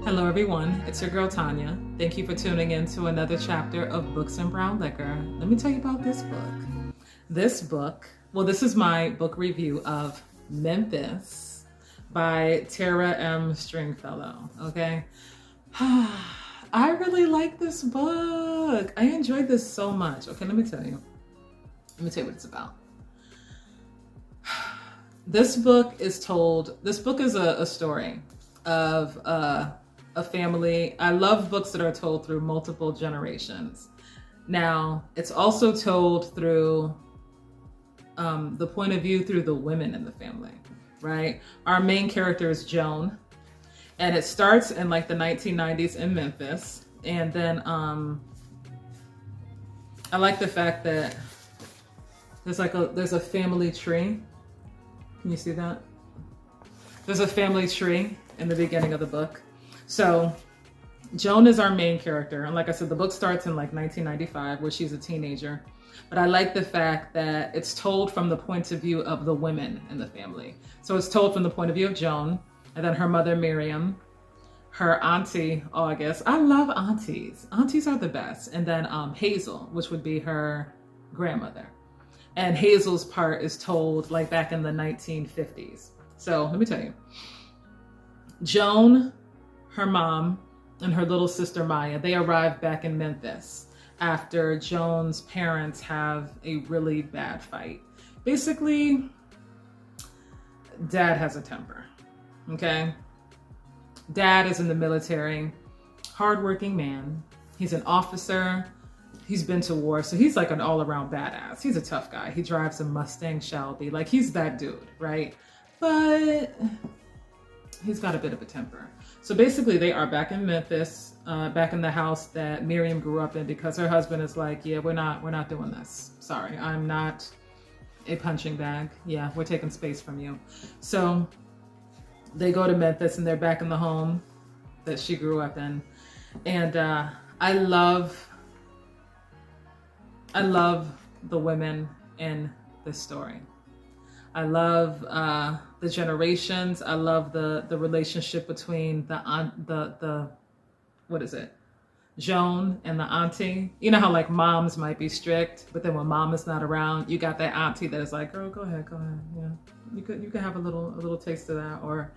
Hello everyone, it's your girl Tanya. Thank you for tuning in to another chapter of Books and Brown Liquor. Let me tell you about this book. This is my book review of Memphis by Tara M. Stringfellow, okay? I really like this book. I enjoyed this so much. Okay, let me tell you. Let me tell you what it's about. This book is a story of a family. I love books that are told through multiple generations. Now, it's also told through the point of view through the women in the family, right? Our main character is Joan, and it starts in like the 1990s in Memphis. And then I like the fact that there's a family tree. Can you see that? There's a family tree in the beginning of the book. So Joan is our main character. And like I said, the book starts in like 1995 where she's a teenager. But I like the fact that it's told from the point of view of the women in the family. So it's told from the point of view of Joan, and then her mother, Miriam, her auntie, August. I love aunties. Aunties are the best. And then Hazel, which would be her grandmother. And Hazel's part is told like back in the 1950s. So let me tell you. Joan, her mom, and her little sister Maya, they arrive back in Memphis after Joan's parents have a really bad fight. Basically, dad has a temper, okay? Dad is in the military, hardworking man. He's an officer. He's been to war, so he's like an all-around badass. He's a tough guy. He drives a Mustang Shelby. Like, he's that dude, right? But he's got a bit of a temper. So basically, they are back in Memphis, back in the house that Miriam grew up in, because her husband is like, yeah, we're not doing this. Sorry, I'm not a punching bag. Yeah, we're taking space from you. So they go to Memphis, and they're back in the home that she grew up in. And I love the women in this story. I love the generations. I love the relationship between the what is it? Joan and the auntie. You know how like moms might be strict, but then when mom is not around, you got that auntie that is like, girl, go ahead. Yeah. You could have a little taste of that, or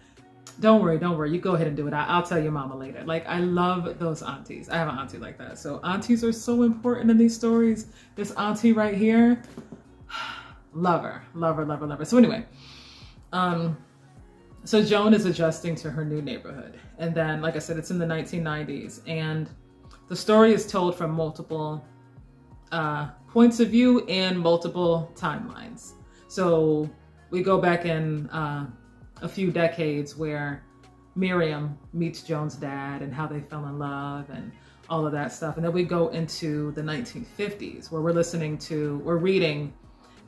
don't worry. You go ahead and do it. I'll tell your mama later. Like, I love those aunties. I have an auntie like that. So aunties are so important in these stories. This auntie right here, love her. So anyway, so Joan is adjusting to her new neighborhood. And then, like I said, it's in the 1990s. And the story is told from multiple points of view and multiple timelines. So we go back in a few decades where Miriam meets Joan's dad and how they fell in love and all of that stuff. And then we go into the 1950s where we're reading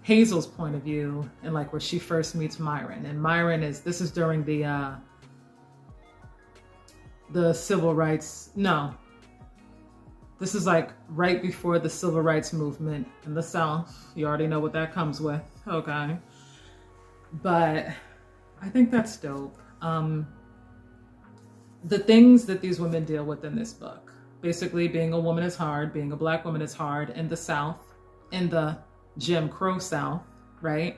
Hazel's point of view and like where she first meets Myron. And Myron this is during the civil rights, no. This is like right before the civil rights movement in the South. You already know what that comes with, okay? But I think that's dope. The things that these women deal with in this book, basically being a woman is hard, being a Black woman is hard in the South, in the Jim Crow South, right?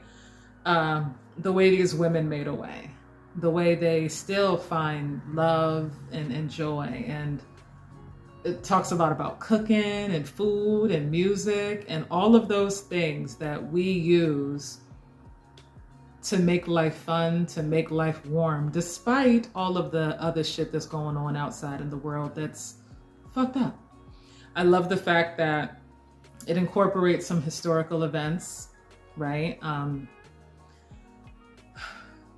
The way these women made a way, the way they still find love and joy. And it talks a lot about cooking and food and music and all of those things that we use to make life fun, to make life warm, despite all of the other shit that's going on outside in the world that's fucked up. I love the fact that it incorporates some historical events, right?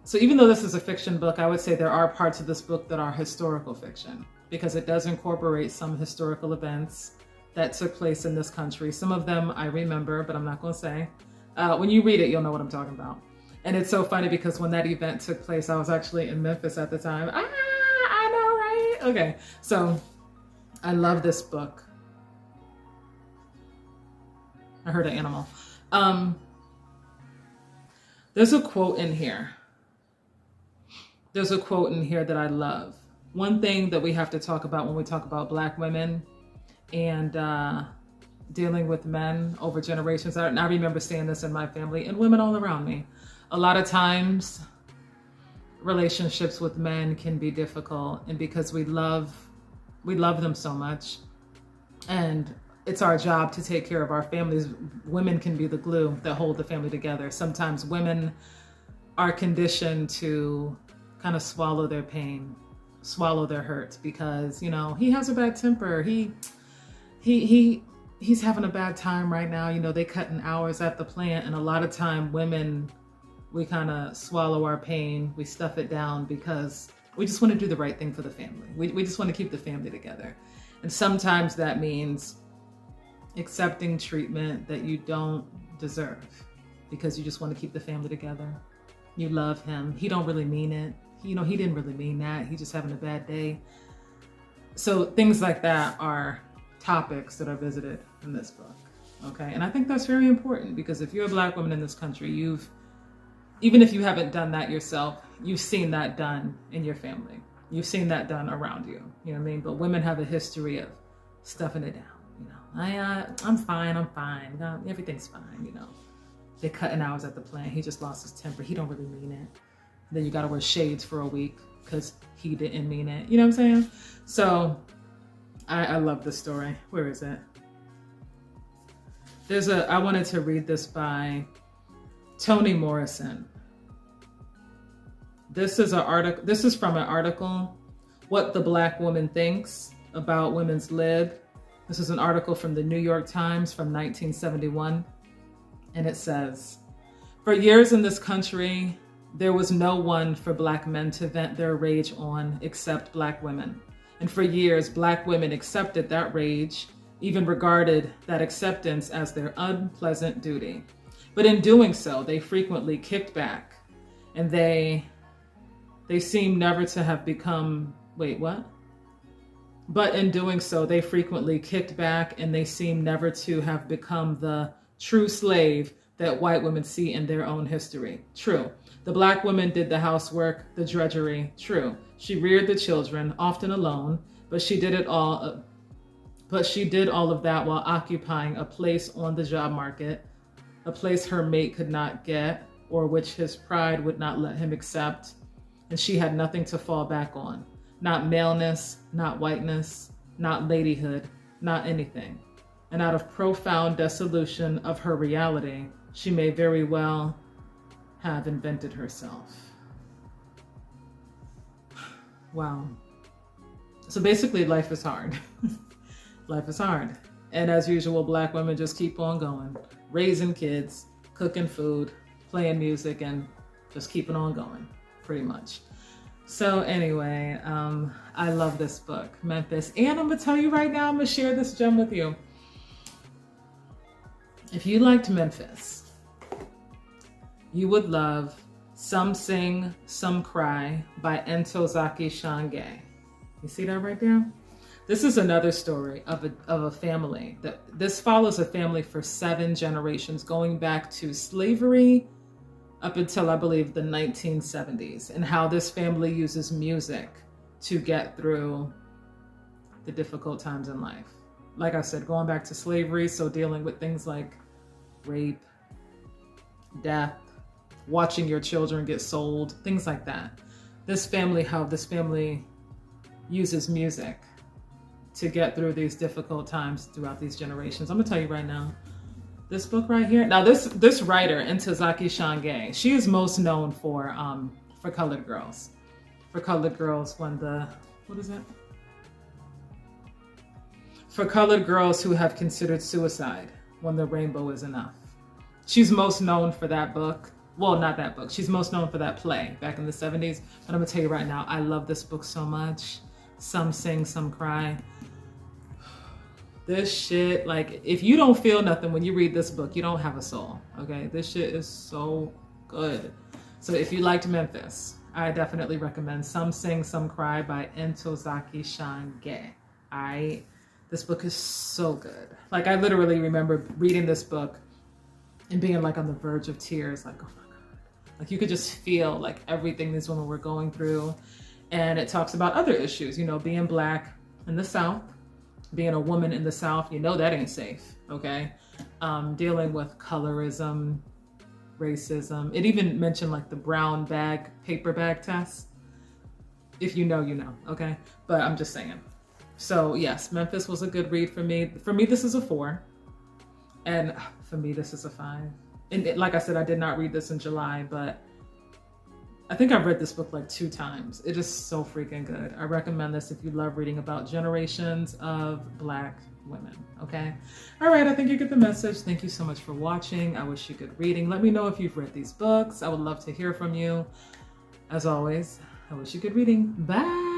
So even though this is a fiction book, I would say there are parts of this book that are historical fiction, because it does incorporate some historical events that took place in this country. Some of them I remember, but I'm not gonna say. When you read it, you'll know what I'm talking about. And it's so funny because when that event took place, I was actually in Memphis at the time. I know, right? Okay, so I love this book. I heard an animal. There's a quote in here. There's a quote in here that I love. one thing that we have to talk about when we talk about Black women and dealing with men over generations. I remember seeing this in my family and women all around me. A lot of times relationships with men can be difficult, and because we love them so much, and it's our job to take care of our families. Women can be the glue that hold the family together. Sometimes women are conditioned to kind of swallow their pain, swallow their hurts, because, you know, he has a bad temper. He's having a bad time right now. You know, they cutting hours at the plant. And a lot of time women, we kind of swallow our pain. We stuff it down because we just want to do the right thing for the family. We just want to keep the family together. And sometimes that means accepting treatment that you don't deserve because you just want to keep the family together. You love him. He don't really mean it. You know, he didn't really mean that. He's just having a bad day. So things like that are topics that are visited in this book. Okay. And I think that's very important, because if you're a Black woman in this country, even if you haven't done that yourself, you've seen that done in your family. You've seen that done around you. You know what I mean? But women have a history of stuffing it down. You know, I'm fine. Everything's fine. You know, they're cutting hours at the plant. He just lost his temper. He don't really mean it. Then you got to wear shades for a week because he didn't mean it. You know what I'm saying? So I love this story. Where is it? I wanted to read this by Toni Morrison. This is from an article, What the Black Woman Thinks About Women's Lib. This is an article from the New York Times from 1971. And it says, "For years in this country, there was no one for Black men to vent their rage on except Black women. And for years, Black women accepted that rage, even regarded that acceptance as their unpleasant duty. But in doing so, they frequently kicked back, and they seem never to have become, But in doing so, they frequently kicked back, and they seem never to have become the true slave that white women see in their own history. True. The Black woman did the housework, the drudgery. True. She reared the children, often alone, but she did all of that while occupying a place on the job market, a place her mate could not get, or which his pride would not let him accept. And she had nothing to fall back on. Not maleness, not whiteness, not ladyhood, not anything. And out of profound dissolution of her reality, she may very well have invented herself." Wow. So basically, life is hard. Life is hard. And as usual, Black women just keep on going, raising kids, cooking food, playing music, and just keeping on going, pretty much. So anyway, I love this book, Memphis. And I'm going to tell you right now, I'm going to share this gem with you. If you liked Memphis, you would love Some Sing, Some Cry by Ntozake Shange. You see that right there? This is another story of a family. This follows a family for 7 generations, going back to slavery up until, I believe, the 1970s, and how this family uses music to get through the difficult times in life. Like I said, going back to slavery, so dealing with things like rape, death, watching your children get sold, things like that. How this family uses music to get through these difficult times throughout these generations. I'm gonna tell you right now, this book right here. Now this writer, Ntozake Shange, she is most known for Colored Girls. For Colored Girls, For Colored Girls Who Have Considered Suicide When the Rainbow Is Enough. She's most known for that book. Well, not that book. She's most known for that play back in the 70s. But I'm gonna tell you right now, I love this book so much. Some Sing, Some Cry. This shit, like, if you don't feel nothing when you read this book, you don't have a soul, okay? This shit is so good. So if you liked Memphis, I definitely recommend Some Sing, Some Cry by Ntozake Shange. This book is so good. Like, I literally remember reading this book and being like on the verge of tears, like, oh my God. Like, you could just feel like everything these women were going through. And it talks about other issues, you know, being Black in the South, being a woman in the South, you know that ain't safe, okay? Dealing with colorism, racism. It even mentioned like the brown bag, paper bag test. If you know, you know, okay? But I'm just saying. So yes, Memphis was a good read for me. For me, this is a 4. And for me, this is a 5. And like I said, I did not read this in July, but I think I've read this book like 2 times. It is so freaking good. I recommend this if you love reading about generations of Black women, okay? All right, I think you get the message. Thank you so much for watching. I wish you good reading. Let me know if you've read these books. I would love to hear from you. As always, I wish you good reading. Bye.